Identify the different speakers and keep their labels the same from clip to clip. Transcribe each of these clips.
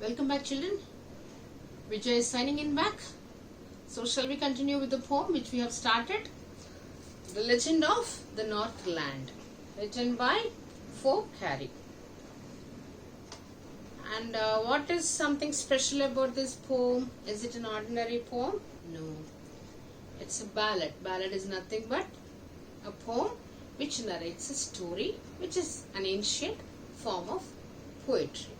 Speaker 1: Welcome back, children. Vijaya is signing in back. So shall we continue with the poem which we have started? The Legend of the Northland, written by Folk Harry. And what is something special about this poem? Is it an ordinary poem? No. It's a ballad. Ballad is nothing but a poem which narrates a story, which is an ancient form of poetry.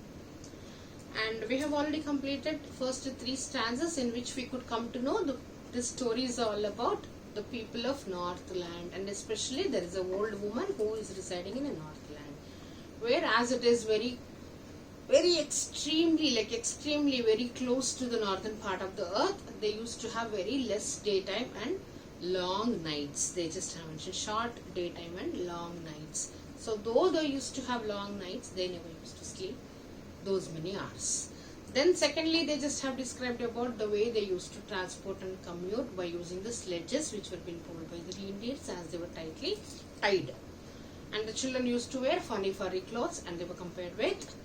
Speaker 1: And we have already completed first 3 stanzas in which we could come to know the story is all about the people of Northland, and especially there is a old woman who is residing in a Northland, where as it is very extremely very close to the northern part of the earth, they used to have very less daytime and long nights. They just have mentioned short daytime and long nights. So though they used to have long nights, they never used to sleep those many hours. Then secondly, they just have described about the way they used to transport and commute by using the sledges which were being pulled by the reindeers as they were tightly tied. And the children used to wear funny furry clothes, and they were compared with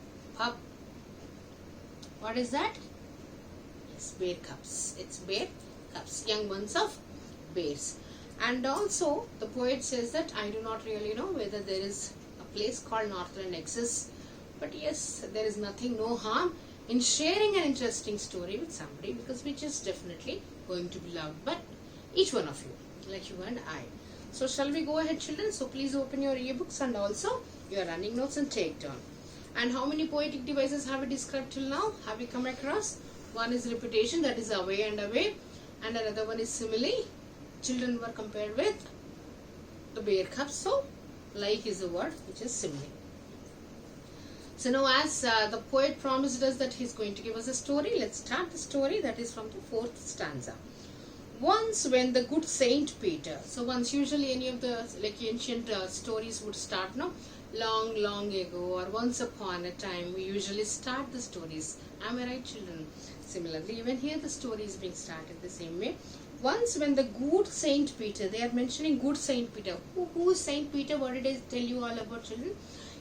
Speaker 1: what is that? Yes, bear cubs. It's bear cubs, young ones of bears. And also the poet says that I do not really know whether there is a place called Northland exists, but yes, there is no harm in sharing an interesting story with somebody, because which is definitely going to be loved by each one of you, like you and I. So shall we go ahead, children? So please open your earbooks and also your running notes and take turn. And how many poetic devices have we described till now? Have we come across? One is repetition, that is away and away, and another one is simile. Children were compared with the bear cubs, so like is the word which is simile. So now as the poet promised us that he is going to give us a story, let's start the story. That is from the 4th stanza. Once when the good Saint Peter, so once usually any of the ancient stories would start long ago or once upon a time, we usually start the stories. Am I right, children? Similarly, even here the story is being started the same way. Once when the good Saint Peter, they are mentioning good Saint Peter. Who is Saint Peter? What did I tell you all about, children?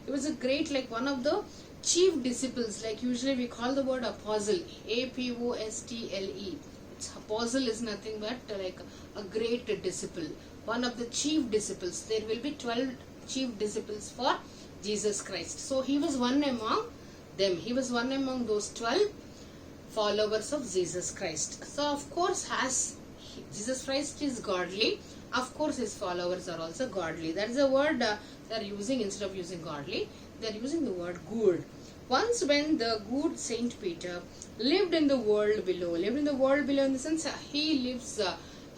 Speaker 1: He was a great, one of the chief disciples, usually we call the word apostle, A-P-O-S-T-L-E. Apostle is nothing but a great disciple, one of the chief disciples. There will be 12 chief disciples for Jesus Christ. So he was one among them. He was one among those 12 followers of Jesus Christ. So of course, as Jesus Christ is godly, of course his followers are also godly. That is a word they are using. Instead of using godly, they are using the word good. Once when the good Saint Peter lived in the world below in the sense he lives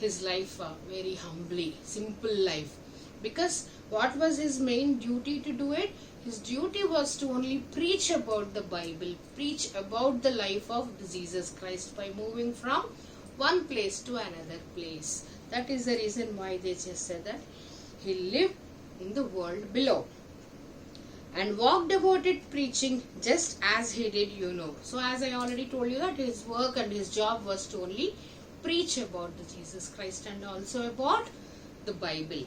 Speaker 1: his life very humbly, simple life. Because what was his main duty to do it? His duty was to only preach about the Bible, preach about the life of Jesus Christ by moving from one place to another place. That is the reason why they just said that he lived in the world below and walked about it preaching just as he did, So as I already told you that his work and his job was to only preach about the Jesus Christ and also about the Bible.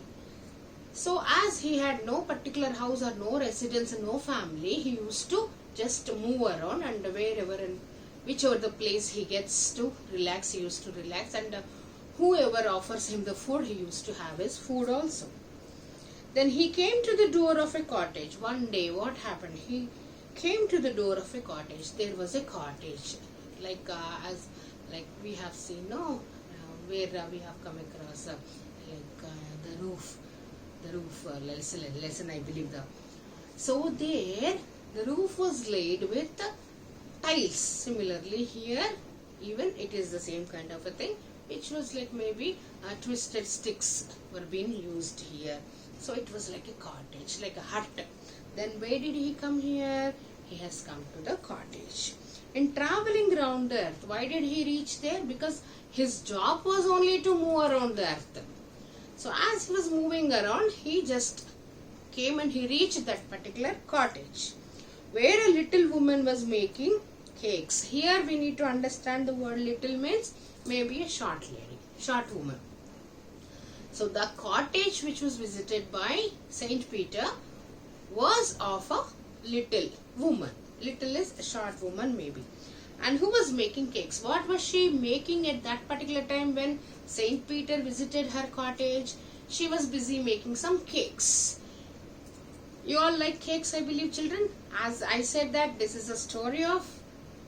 Speaker 1: So as he had no particular house or no residence and no family, he used to just move around, and wherever and whichever the place he gets to relax, he used to relax, and whoever offers him the food, he used to have his food also. Then he came to the door of a cottage. One day, what happened? He came to the door of a cottage. There was a cottage, as we have seen, where we have come across, the roof lesson, I believe. So there, the roof was laid with tiles. Similarly, here, even it is the same kind of a thing, which was maybe twisted sticks were being used here. So it was like a cottage, like a hut. Then where did he come here? He has come to the cottage. In traveling around the earth, why did he reach there? Because his job was only to move around the earth. So as he was moving around, he just came and he reached that particular cottage, where a little woman was making cakes. Here we need to understand the word little means maybe a short lady, short woman. So the cottage which was visited by Saint Peter was of a little woman. Little is a short woman maybe. And who was making cakes? What was she making at that particular time when Saint Peter visited her cottage? She was busy making some cakes. You all like cakes, I believe, children. As I said that this is a story of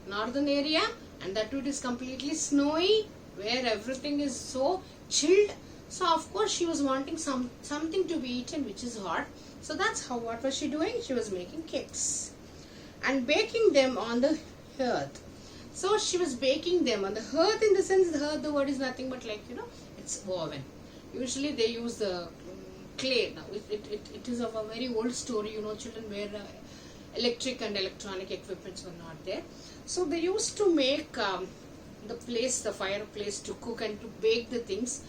Speaker 1: northern area, and that it is completely snowy, where everything is so chilled. So of course she was wanting something to be eaten which is hot. So that's how, what was she doing? She was making cakes and baking them on the hearth. So she was baking them on the hearth, in the sense the hearth, the word is nothing but like, it's oven. Usually they use the clay. Now it is of a very old story, children, where electric and electronic equipments were not there. So they used to make the fireplace to cook and to bake the things.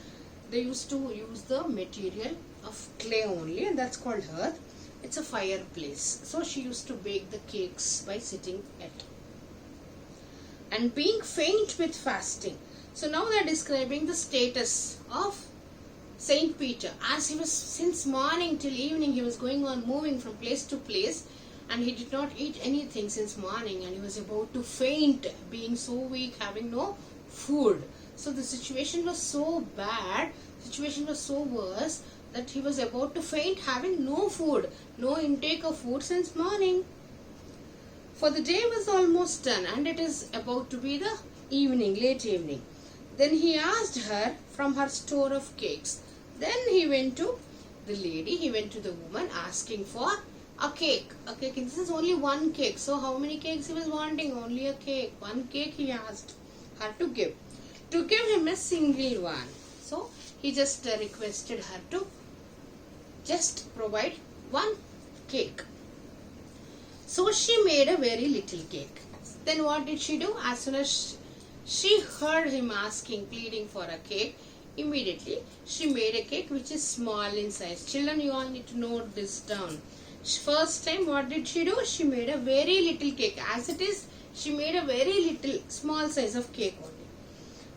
Speaker 1: They used to use the material of clay only, and that's called hearth. It's a fireplace. So she used to bake the cakes by sitting at. And being faint with fasting. So now they are describing the status of Saint Peter. As he was, since morning till evening, he was going on moving from place to place, and he did not eat anything since morning, and he was about to faint, being so weak, having no food. So the situation was so bad, situation was so worse, that he was about to faint, having no food, no intake of food since morning. For the day was almost done, and it is about to be the evening, late evening. Then he asked her from her store of cakes. Then he went to the lady, he went to the woman, asking for a cake. A cake, this is only one cake. So how many cakes he was wanting? Only a cake. One cake he asked her to give. To give him a single one. So he just requested her to just provide one cake. So she made a very little cake. Then what did she do? As soon as she heard him asking, pleading for a cake, immediately she made a cake which is small in size. Children, you all need to note this down. First time, what did she do? She made a very little cake. As it is, she made a very little, small size of cake only.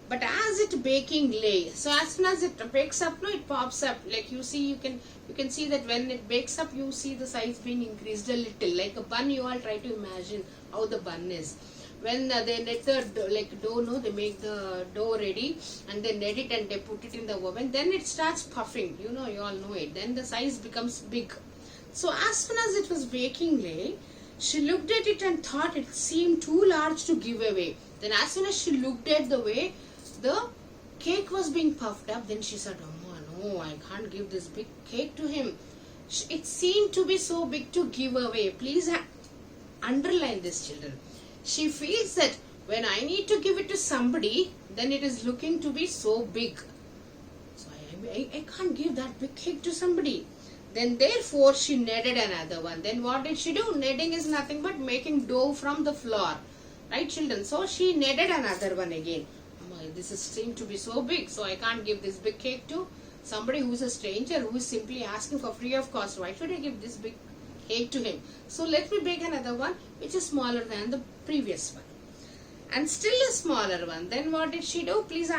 Speaker 1: But as it baking lay, so as soon as it bakes up, no, it pops up. Like you see, you can see that when it bakes up, you see the size being increased a little. Like a bun, you all try to imagine how the bun is. When they net the dough, no, they make the dough ready and they net it and they put it in the oven. Then it starts puffing. You all know it. Then the size becomes big. So as soon as it was baking lay, she looked at it and thought it seemed too large to give away. Then as soon as she looked at the way the cake was being puffed up, then she said, oh no, I can't give this big cake to him. It seemed to be so big to give away. Please underline this, children. She feels that when I need to give it to somebody, then it is looking to be so big. So I can't give that big cake to somebody. Then therefore she kneaded another one. Then what did she do? Kneading is nothing but making dough from the flour. Right, children? So she kneaded another one again. This seems to be so big, so I can't give this big cake to somebody who is a stranger, who is simply asking for free of cost. Why should I give this big cake to him? So let me bake another one which is smaller than the previous one. And still a smaller one. Then what did she do? Please,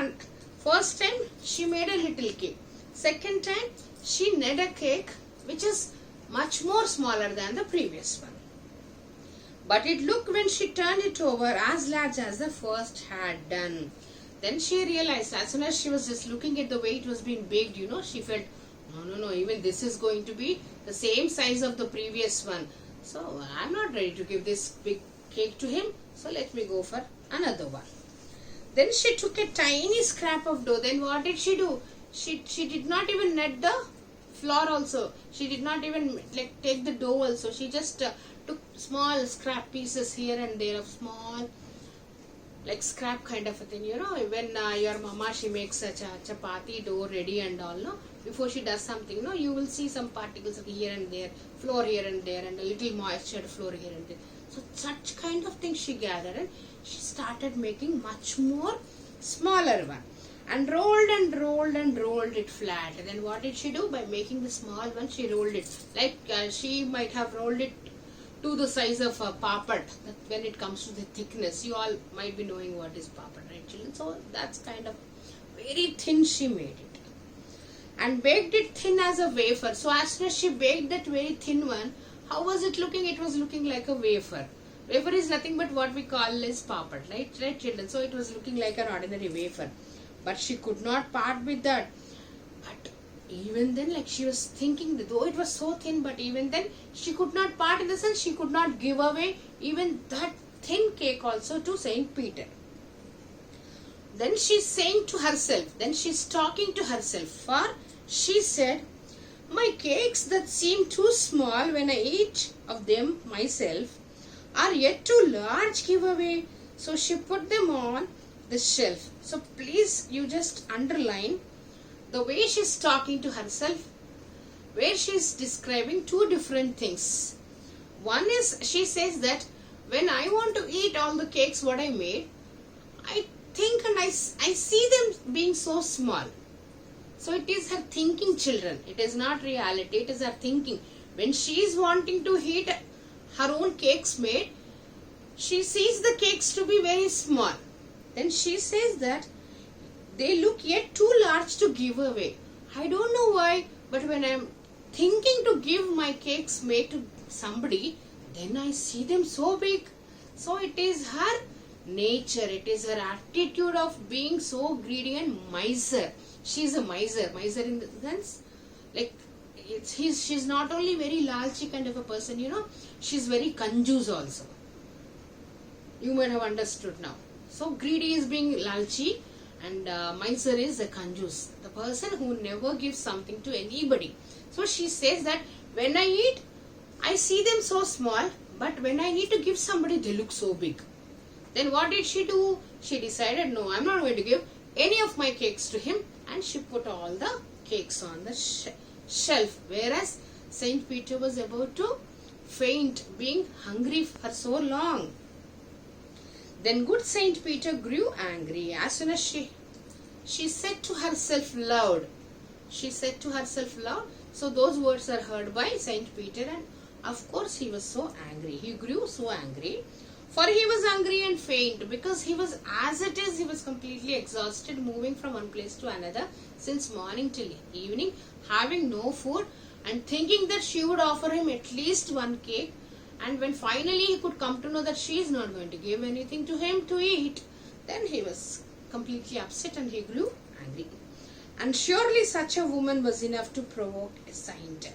Speaker 1: first time she made a little cake. Second time she made a cake which is much more smaller than the previous one. But it looked, when she turned it over, as large as the first had done. Then she realized, as soon as she was just looking at the way it was being baked, she felt, no, even this is going to be the same size of the previous one. So I'm not ready to give this big cake to him. So let me go for another one. Then she took a tiny scrap of dough. Then what did she do? She did not even knead the flour also. She did not even take the dough also. She just took small scrap pieces here and there of small, like scrap kind of a thing. When your mama, she makes a chapati dough ready and all, no? Before she does something, no, you will see some particles of here and there, flour here and there, and a little moisture flour here and there. So such kind of things she gathered, and she started making much more smaller one, and rolled and rolled and rolled it flat. And then what did she do? By making the small one, she rolled it like she might have rolled it to the size of a papad. When it comes to the thickness, you all might be knowing what is papad, right, children? So that's kind of very thin she made it, and baked it thin as a wafer. So as soon as she baked that very thin one, how was it looking? It was looking like a wafer. Wafer is nothing but what we call as papad, right children? So it was looking like an ordinary wafer, but she could not part with that. But even then, like, she was thinking that though it was so thin, but even then she could not part, in the sense she could not give away even that thin cake also to Saint Peter. Then she's saying to herself, then she's talking to herself, for she said, my cakes that seem too small when I eat of them myself are yet too large giveaway. So she put them on the shelf. So please, you just underline the way she's talking to herself, where she's describing two different things. One is, she says that when I want to eat all the cakes what I made, I think and I see them being so small. So it is her thinking, children. It is not reality, it is her thinking. When she is wanting to eat her own cakes made, she sees the cakes to be very small. Then she says that they look yet too large to give away. I don't know why, but when I am thinking to give my cakes made to somebody, then I see them so big. So it is her nature, it is her attitude of being so greedy and miser. She is a miser in the sense, like, she's not only very lalchi kind of a person, she's very kanjus also. You might have understood now. So greedy is being lalchi, and miser is a kanjus, the person who never gives something to anybody. So she says that when I eat, I see them so small, but when I need to give somebody, they look so big. Then what did she do? She decided, no, I'm not going to give any of my cakes to him, and she put all the cakes on the shelf. Whereas Saint Peter was about to faint, being hungry for so long. Then good Saint Peter grew angry. As soon as she said to herself loud. She said to herself loud. So those words are heard by Saint Peter, and of course he was so angry. He grew so angry. For he was hungry and faint, because he was, as it is, he was completely exhausted, moving from one place to another since morning till evening, having no food, and thinking that she would offer him at least one cake. And when finally he could come to know that she is not going to give anything to him to eat, then he was completely upset and he grew angry. And surely such a woman was enough to provoke a saint.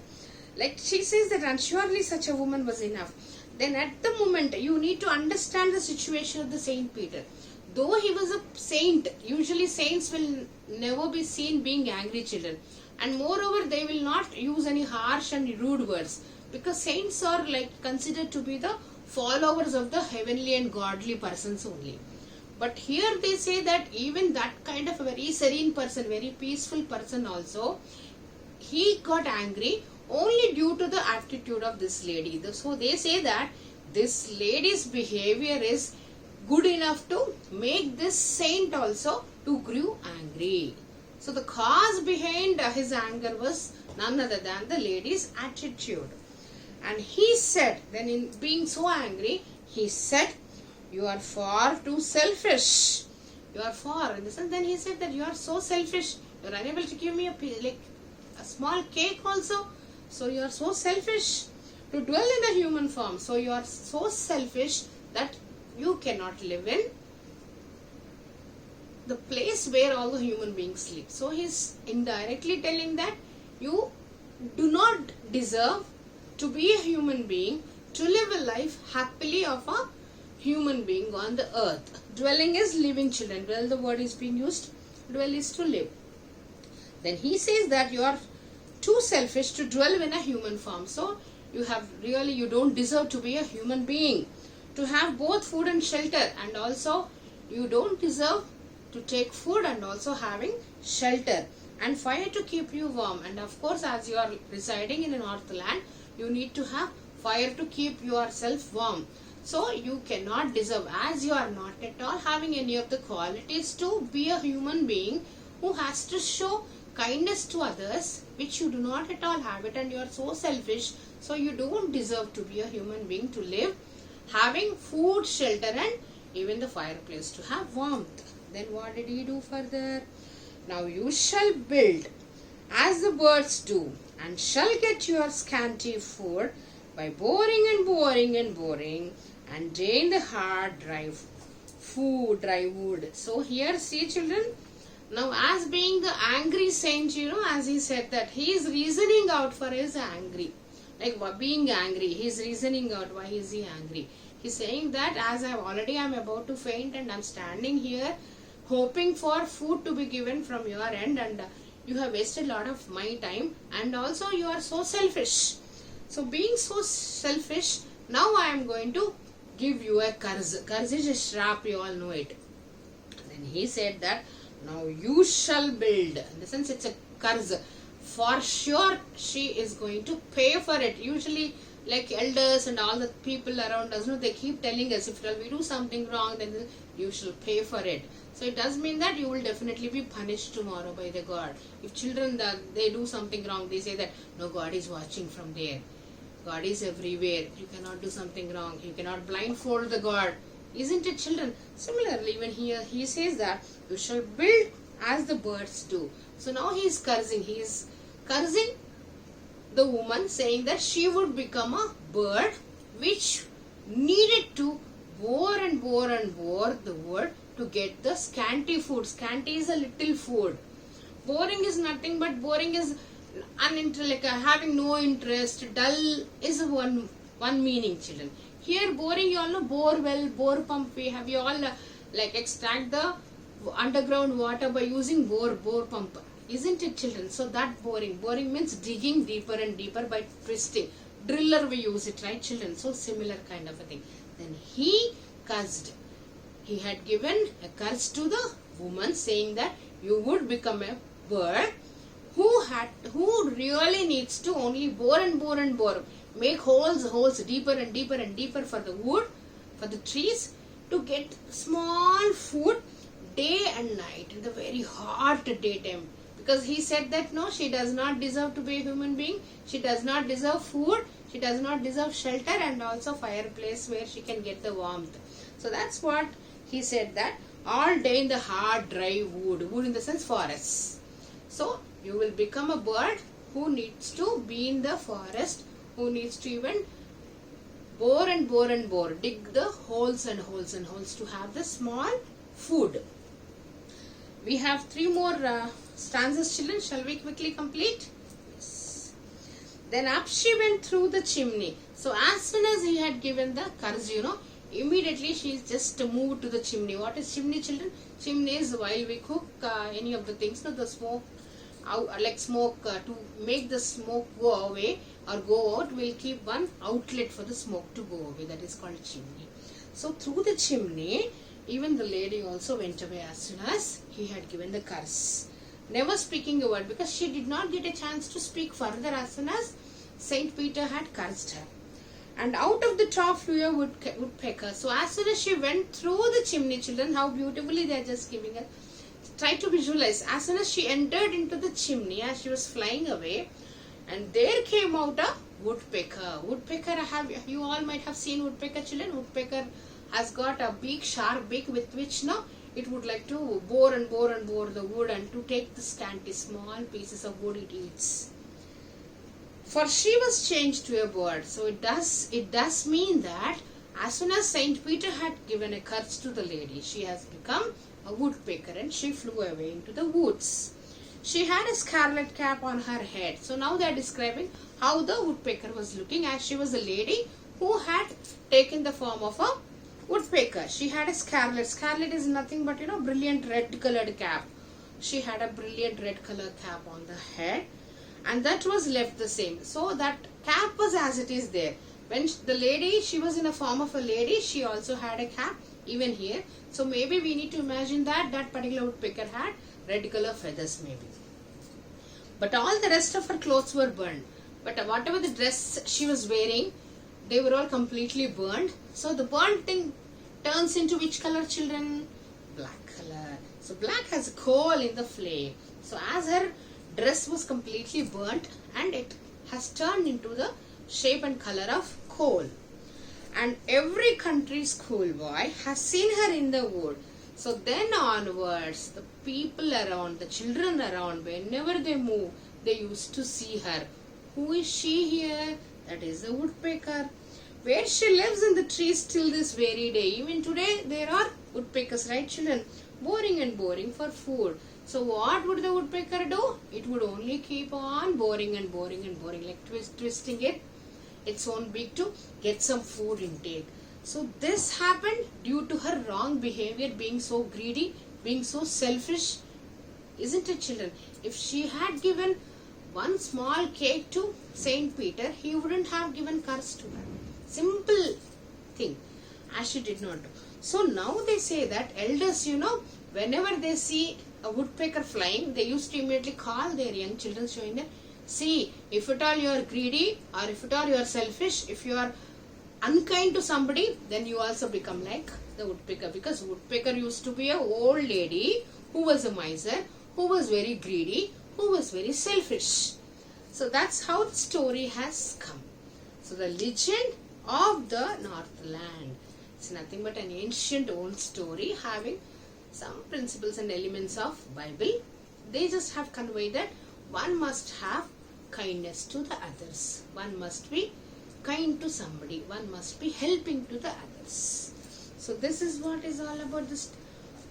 Speaker 1: Like she says that, and surely such a woman was enough. Then at the moment, you need to understand the situation of the Saint Peter. Though he was a saint, usually saints will never be seen being angry, children. And moreover, they will not use any harsh and rude words, because saints are like considered to be the followers of the heavenly and godly persons only. But here they say that even that kind of a very serene person, very peaceful person also, he got angry only due to the attitude of this lady. So they say that this lady's behavior is good enough to make this saint also to grew angry. So the cause behind his anger was none other than the lady's attitude. And he said, then in being so angry, he said, you are far too selfish. You are far. In the sense, then he said that you are so selfish. You are unable to give me a small cake also. So you are so selfish to dwell in a human form. So you are so selfish that you cannot live in the place where all the human beings sleep. So he is indirectly telling that you do not deserve to be a human being, to live a life happily of a human being on the earth. Dwelling is living, children. Dwell, the word is being used. Dwell is to live. Then he says that you are too selfish to dwell in a human form. So you don't deserve to be a human being, to have both food and shelter, and also you don't deserve to take food and also having shelter and fire to keep you warm. And of course, as you are residing in a north land, you need to have fire to keep yourself warm. So you cannot deserve, as you are not at all having any of the qualities to be a human being who has to show kindness to others, which you do not at all have it, and you are so selfish. So you don't deserve to be a human being, to live having food, shelter, and even the fireplace to have warmth. Then what did he do further? Now you shall build as the birds do, and shall get your scanty food by boring and boring and boring, and day in the hard dry wood. So here see children, now as being the angry saint, as he said that he is reasoning out for his angry. Like being angry, he is reasoning out why is he angry. He's saying that as I'm about to faint and I'm standing here hoping for food to be given from your end, and you have wasted a lot of my time, and also you are so selfish. So being so selfish, now I am going to give you a curse. Curse is a shrap, you all know it. Then he said that now you shall build. In the sense it's a curse. For sure she is going to pay for it. Usually like elders and all the people around us, they keep telling us if we do something wrong, then you shall pay for it. So it does mean that you will definitely be punished tomorrow by the God. If children they do something wrong, they say that no, God is watching from there. God is everywhere. You cannot do something wrong. You cannot blindfold the God. Isn't it, children? Similarly, when he says that you shall build as the birds do. So now he is cursing. He is cursing the woman, saying that she would become a bird which needed to bore and bore and bore the wood to get the scanty food. Scanty is a little food. Boring is nothing but boring is having no interest. Dull is one meaning, children. Here boring, you all know, bore well, bore pump. We have you all extract the underground water by using bore pump. Isn't it, children? So that boring means digging deeper and deeper by twisting. Driller we use it, right, children? So similar kind of a thing. Then he cursed. He had given a curse to the woman, saying that you would become a bird who really needs to only bore and bore and bore, make holes deeper and deeper and deeper for the wood, for the trees, to get small food day and night in the very hot daytime. Because he said that no, she does not deserve to be a human being. She does not deserve food. She does not deserve shelter and also fireplace where she can get the warmth. So that's what he said, that all day in the hard dry wood. Wood in the sense forests. So you will become a bird who needs to be in the forest, who needs to even bore and bore and bore, dig the holes and holes and holes to have the small food. We have 3 more stanzas, children. Shall we quickly complete? Yes. Then up she went through the chimney. So as soon as he had given the curse, immediately she just moved to the chimney. What is chimney, children? Chimney is while we cook any of the things, the smoke, to make the smoke go away or go out, we'll keep one outlet for the smoke to go away. That is called chimney. So through the chimney, even the lady also went away as soon as he had given the curse. Never speaking a word, because she did not get a chance to speak further as soon as Saint Peter had cursed her. And out of the top flew a woodpecker. So as soon as she went through the chimney, children, how beautifully they are just giving us. Try to visualize. As soon as she entered into the chimney, as she was flying away, and there came out a woodpecker. Woodpecker, you all might have seen woodpecker, children. Woodpecker has got a big sharp beak with which it would like to bore and bore and bore the wood and to take the scanty small pieces of wood it eats. For she was changed to a bird. So it does mean that as soon as Saint Peter had given a curse to the lady, she has become a woodpecker and she flew away into the woods. She had a scarlet cap on her head. So now they are describing how the woodpecker was looking, as she was a lady who had taken the form of a woodpecker. She had a scarlet. Scarlet is nothing but brilliant red colored cap. She had a brilliant red color cap on the head, and that was left the same. So that cap was as it is there. When the lady, she was in a form of a lady, she also had a cap even here. So maybe we need to imagine that particular woodpecker had red color feathers maybe. But all the rest of her clothes were burned. But whatever the dress she was wearing, they were all completely burned. So the burnt thing turns into which color, children? Black color. So black has coal in the flame. So as her dress was completely burnt, and it has turned into the shape and color of coal. And every country schoolboy has seen her in the wood. So then onwards, the people around, the children around, whenever they move, they used to see her. Who is she here? That is the woodpecker. where she lives in the trees till this very day. Even today there are woodpeckers, right children? Boring and boring for food. So what would the woodpecker do? It would only keep on boring and boring and boring, like twisting its own beak to get some food intake. So this happened due to her wrong behavior, being so greedy, being so selfish. Isn't it children? If she had given one small cake to Saint Peter, he wouldn't have given curse to her. Simple thing, as she did not do. So now they say that elders, whenever they see a woodpecker flying, they used to immediately call their young children, showing them, see, if at all you are greedy, or if at all you are selfish, if you are unkind to somebody, then you also become like the woodpecker. Because woodpecker used to be a old lady who was a miser, who was very greedy, who was very selfish. So that's how the story has come. So the legend of the Northland, it's nothing but an ancient old story having some principles and elements of Bible. They just have conveyed that one must have kindness to the others. One must be kind to somebody. One must be helping to the others. So this is what is all about this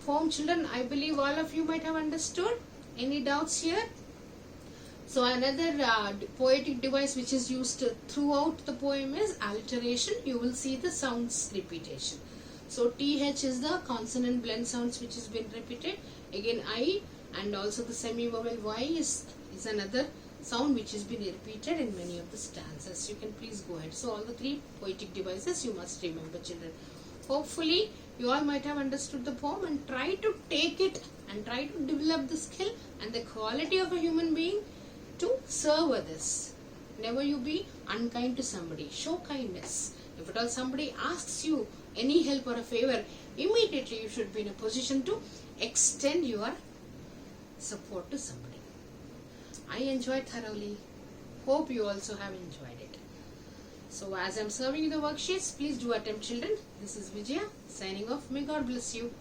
Speaker 1: poem, children. I believe all of you might have understood. Any doubts here? So another poetic device which is used throughout the poem is alliteration. You will see the sounds repetition. So TH is the consonant blend sounds which has been repeated. Again I, and also the semi-vowel Y is another sound which has been repeated in many of the stanzas. You can please go ahead. So all the three poetic devices you must remember, children. Hopefully you all might have understood the poem and try to take it and try to develop the skill and the quality of a human being to serve others. Never you be unkind to somebody. Show kindness. If at all somebody asks you any help or a favor, immediately you should be in a position to extend your support to somebody. I enjoyed thoroughly. Hope you also have enjoyed it. So as I am serving you the worksheets, please do attempt, children. This is Vijaya signing off. May God bless you.